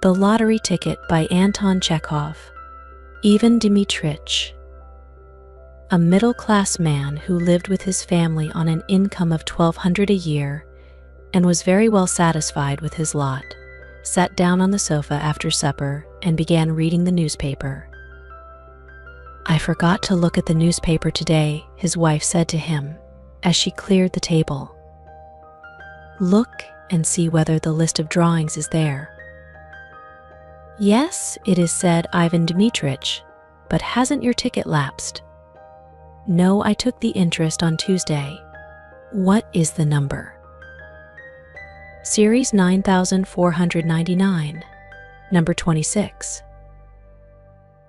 The Lottery Ticket by Anton Chekhov. Ivan Dmitrich. A middle-class man who lived with his family on an income of $1,200 a year and was very well satisfied with his lot, sat down on the sofa after supper and began reading the newspaper. "I forgot to look at the newspaper today," his wife said to him as she cleared the table. "Look and see whether the list of drawings is there." "Yes, it is," said Ivan Dmitrich, "but hasn't your ticket lapsed?" "No, I took the interest on Tuesday." "What is the number?" "Series 9499, number 26.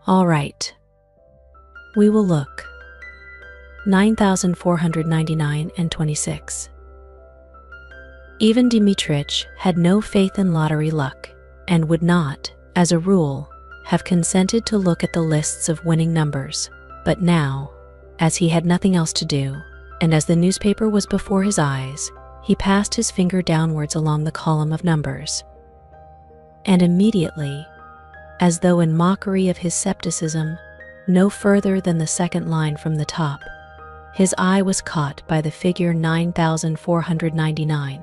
"All right. We will look. 9499 and 26. Ivan Dmitrich had no faith in lottery luck and would not, as a rule, have consented to look at the lists of winning numbers. But now, as he had nothing else to do, and as the newspaper was before his eyes, he passed his finger downwards along the column of numbers. And immediately, as though in mockery of his skepticism, no further than the second line from the top, his eye was caught by the figure 9499.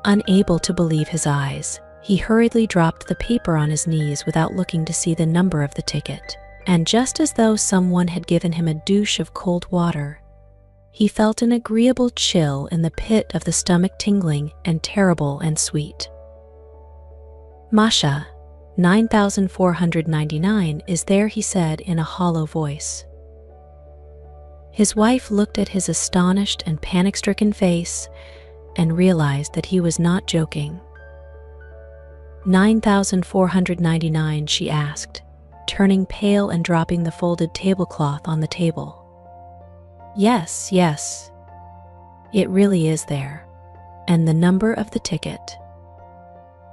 Unable to believe his eyes, he hurriedly dropped the paper on his knees without looking to see the number of the ticket, and just as though someone had given him a douche of cold water, he felt an agreeable chill in the pit of the stomach, tingling and terrible and sweet. "Masha, 9499 is there," he said in a hollow voice. His wife looked at his astonished and panic-stricken face and realized that he was not joking. 9499, she asked, turning pale and dropping the folded tablecloth on the table. Yes, it really is there. And the number of the ticket?"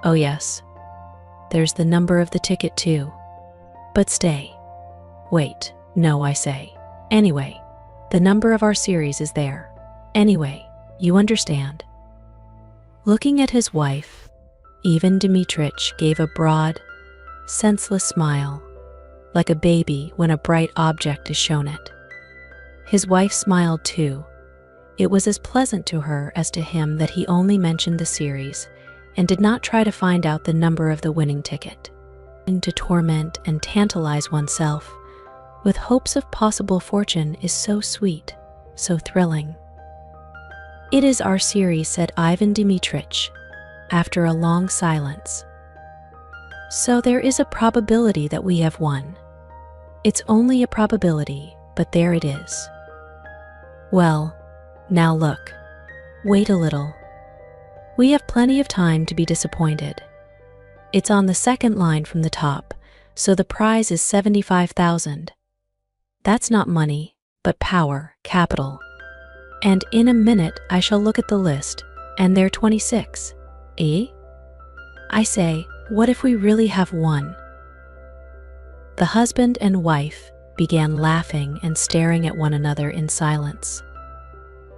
"Oh yes, there's the number of the ticket too. But stay. Wait, no, I say. Anyway, the number of our series is there. Anyway, you understand." Looking at his wife, Ivan Dmitrich gave a broad, senseless smile, like a baby when a bright object is shown it. His wife smiled too. It was as pleasant to her as to him that he only mentioned the series and did not try to find out the number of the winning ticket. To torment and tantalize oneself with hopes of possible fortune is so sweet, so thrilling. "It is our series," said Ivan Dmitrich, after a long silence. "So there is a probability that we have won. It's only a probability, but there it is." "Well, now look. Wait a little. We have plenty of time to be disappointed. It's on the second line from the top, so the prize is 75,000. That's not money, but power, capital. And in a minute I shall look at the list, and they're 26. Eh? I say, what if we really have won?" The husband and wife began laughing and staring at one another in silence.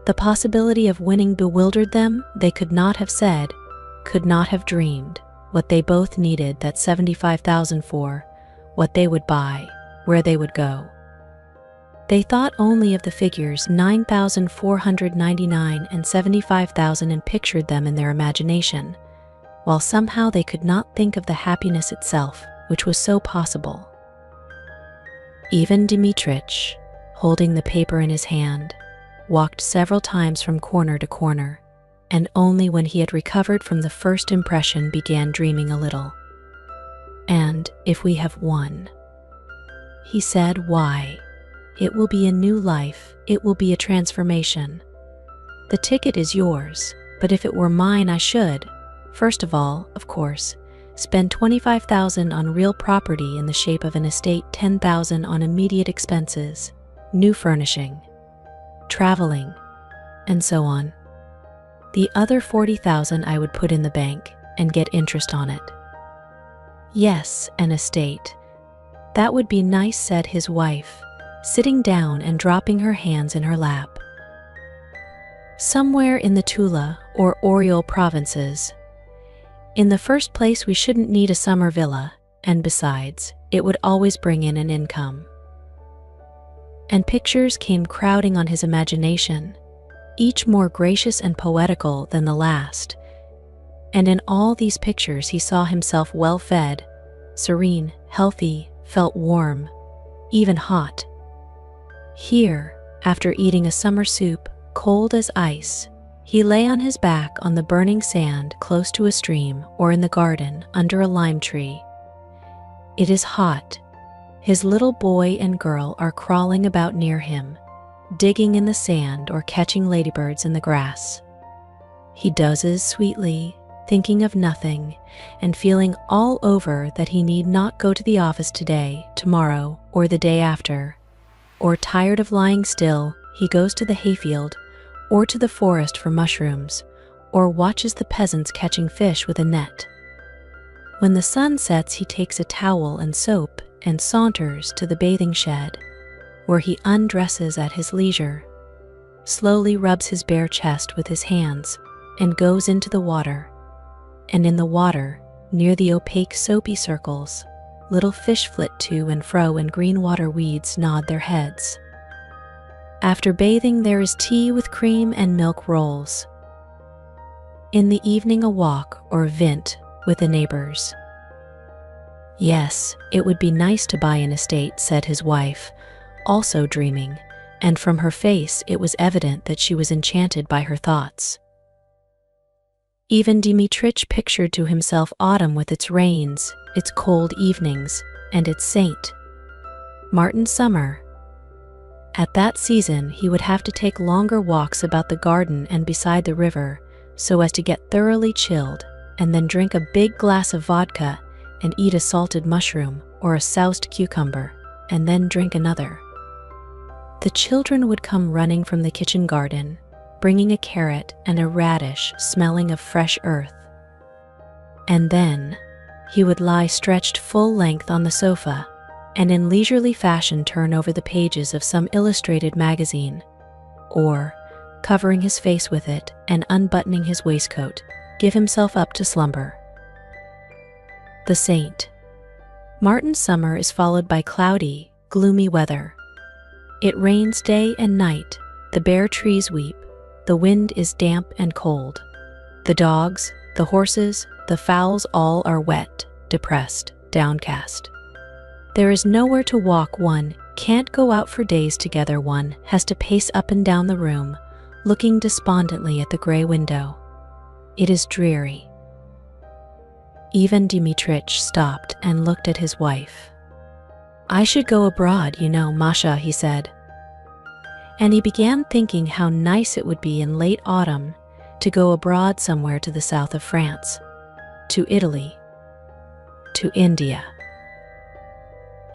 The possibility of winning bewildered them. They could not have said, could not have dreamed, what they both needed that 75,000 for, what they would buy, where they would go. They thought only of the figures 9499 and 75,000 and pictured them in their imagination, while somehow they could not think of the happiness itself, which was so possible. Ivan Dmitrich, holding the paper in his hand, walked several times from corner to corner, and only when he had recovered from the first impression began dreaming a little. "And if we have won," he said, "why, it will be a new life, it will be a transformation. The ticket is yours, but if it were mine I should, first of all, of course, spend 25,000 on real property in the shape of an estate, 10,000 on immediate expenses, new furnishing, traveling, and so on. The other 40,000 I would put in the bank and get interest on it." "Yes, an estate. That would be nice," said his wife, sitting down and dropping her hands in her lap. "Somewhere in the Tula or Oriol provinces. In the first place, we shouldn't need a summer villa, and besides, it would always bring in an income. And pictures came crowding on his imagination, each more gracious and poetical than the last. And in all these pictures he saw himself well-fed, serene, healthy, felt warm, even hot. Here, after eating a summer soup, cold as ice, he lay on his back on the burning sand close to a stream or in the garden under a lime tree. It is hot. His little boy and girl are crawling about near him, digging in the sand or catching ladybirds in the grass. He dozes sweetly, thinking of nothing, and feeling all over that he need not go to the office today, tomorrow, or the day after. Or tired of lying still, he goes to the hayfield, or to the forest for mushrooms, or watches the peasants catching fish with a net. When the sun sets, he takes a towel and soap and saunters to the bathing shed, where he undresses at his leisure, slowly rubs his bare chest with his hands, and goes into the water. And in the water, near the opaque soapy circles, little fish flit to and fro and green water weeds nod their heads. After bathing, there is tea with cream and milk rolls. In the evening, a walk or vint with the neighbors. Yes, it would be nice to buy an estate, said his wife, also dreaming, and from her face it was evident that she was enchanted by her thoughts. Even Dmitrich pictured to himself autumn with its rains, its cold evenings, and its saint, Martin Summer. At that season, he would have to take longer walks about the garden and beside the river so as to get thoroughly chilled, and then drink a big glass of vodka and eat a salted mushroom or a soused cucumber, and then drink another. The children would come running from the kitchen garden, bringing a carrot and a radish smelling of fresh earth. And then he would lie stretched full length on the sofa and in leisurely fashion turn over the pages of some illustrated magazine, or, covering his face with it and unbuttoning his waistcoat, give himself up to slumber. The Saint. Martin Summer is followed by cloudy, gloomy weather. It rains day and night, the bare trees weep, the wind is damp and cold. The dogs, the horses, the fowls all are wet, depressed, downcast. There is nowhere to walk, one can't go out for days together, one has to pace up and down the room, looking despondently at the gray window. It is dreary. Even Dmitrich stopped and looked at his wife. I should go abroad, you know, Masha, he said. And he began thinking how nice it would be in late autumn to go abroad somewhere to the south of France, to Italy, to India.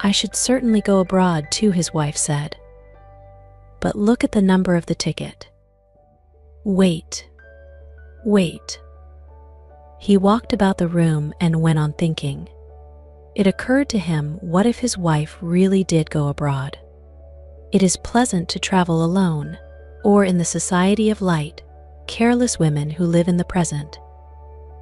I should certainly go abroad too, his wife said. But look at the number of the ticket. Wait. He walked about the room and went on thinking. It occurred to him, what if his wife really did go abroad? It is pleasant to travel alone, or in the society of light, careless women who live in the present,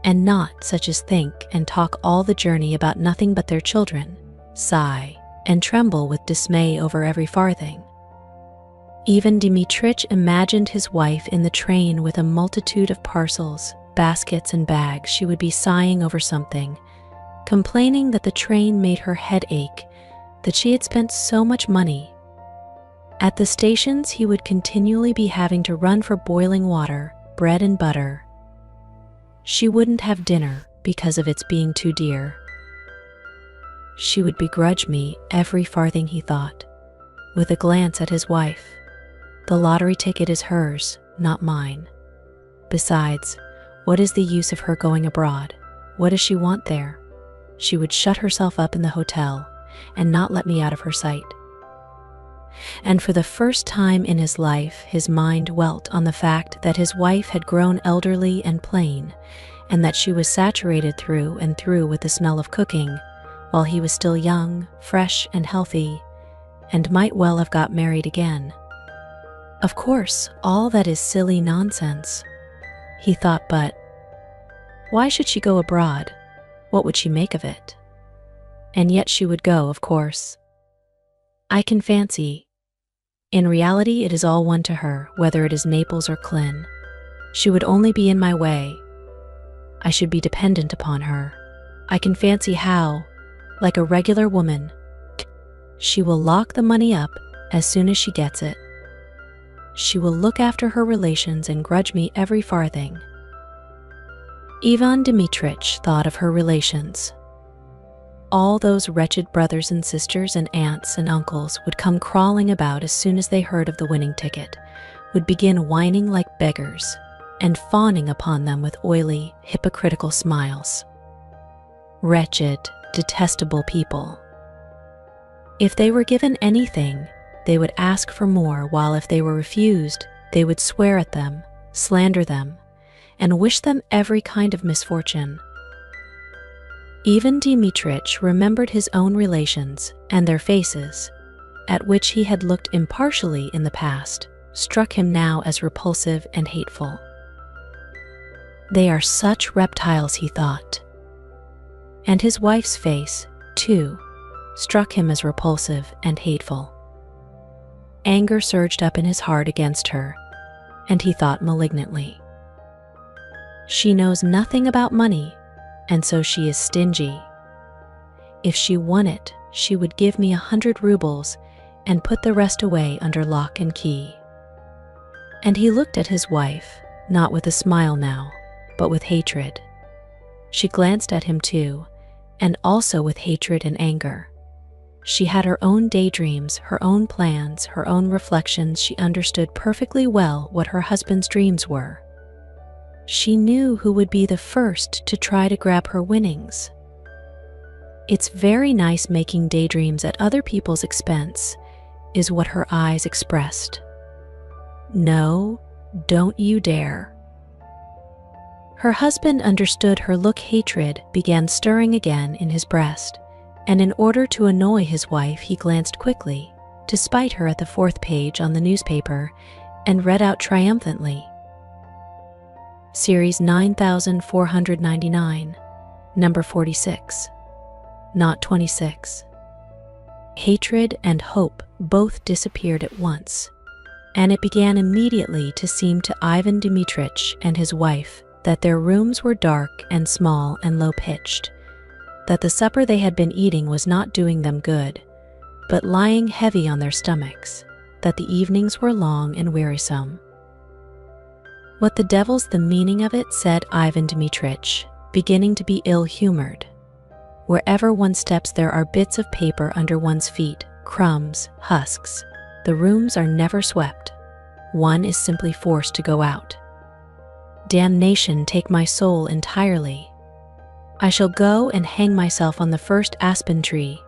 and not such as think and talk all the journey about nothing but their children, sigh, and tremble with dismay over every farthing. Even Dmitrich imagined his wife in the train with a multitude of parcels, baskets and bags. She would be sighing over something, complaining that the train made her head ache, that she had spent so much money. At the stations, he would continually be having to run for boiling water, bread and butter. She wouldn't have dinner because of its being too dear. She would begrudge me every farthing, he thought, with a glance at his wife. The lottery ticket is hers, not mine. Besides, what is the use of her going abroad? What does she want there? She would shut herself up in the hotel and not let me out of her sight. And for the first time in his life, his mind dwelt on the fact that his wife had grown elderly and plain, and that she was saturated through and through with the smell of cooking, while he was still young, fresh, and healthy, and might well have got married again. Of course, all that is silly nonsense, he thought, but Why should she go abroad? What would she make of it? And yet she would go, of course. I can fancy. In reality, it is all one to her, whether it is Naples or Klin. She would only be in my way. I should be dependent upon her. I can fancy how, like a regular woman, she will lock the money up as soon as she gets it. She will look after her relations and grudge me every farthing. Ivan Dmitrich thought of her relations. All those wretched brothers and sisters and aunts and uncles would come crawling about as soon as they heard of the winning ticket, would begin whining like beggars, and fawning upon them with oily, hypocritical smiles. Wretched, detestable people. If they were given anything, they would ask for more, while if they were refused, they would swear at them, slander them, and wish them every kind of misfortune. Even Dmitrich remembered his own relations, and their faces, at which he had looked impartially in the past, struck him now as repulsive and hateful. They are such reptiles, he thought. And his wife's face, too, struck him as repulsive and hateful. Anger surged up in his heart against her, and he thought malignantly. She knows nothing about money, and so she is stingy. If she won it, she would give me 100 rubles and put the rest away under lock and key. And he looked at his wife, not with a smile now, but with hatred. She glanced at him too, and also with hatred and anger. She had her own daydreams, her own plans, her own reflections. She understood perfectly well what her husband's dreams were. She knew who would be the first to try to grab her winnings. It's very nice making daydreams at other people's expense, is what her eyes expressed. No, don't you dare. Her husband understood her look. Hatred began stirring again in his breast, and in order to annoy his wife, he glanced quickly, to spite her, at the 4th page on the newspaper, and read out triumphantly, Series 9499, number 46, not 26. Hatred and hope both disappeared at once, and it began immediately to seem to Ivan Dmitrich and his wife that their rooms were dark and small and low-pitched, that the supper they had been eating was not doing them good, but lying heavy on their stomachs, that the evenings were long and wearisome. What the devil's the meaning of it, said Ivan Dmitrich, beginning to be ill-humored. Wherever one steps there are bits of paper under one's feet, crumbs, husks. The rooms are never swept. One is simply forced to go out. Damnation take my soul entirely. I shall go and hang myself on the first aspen tree,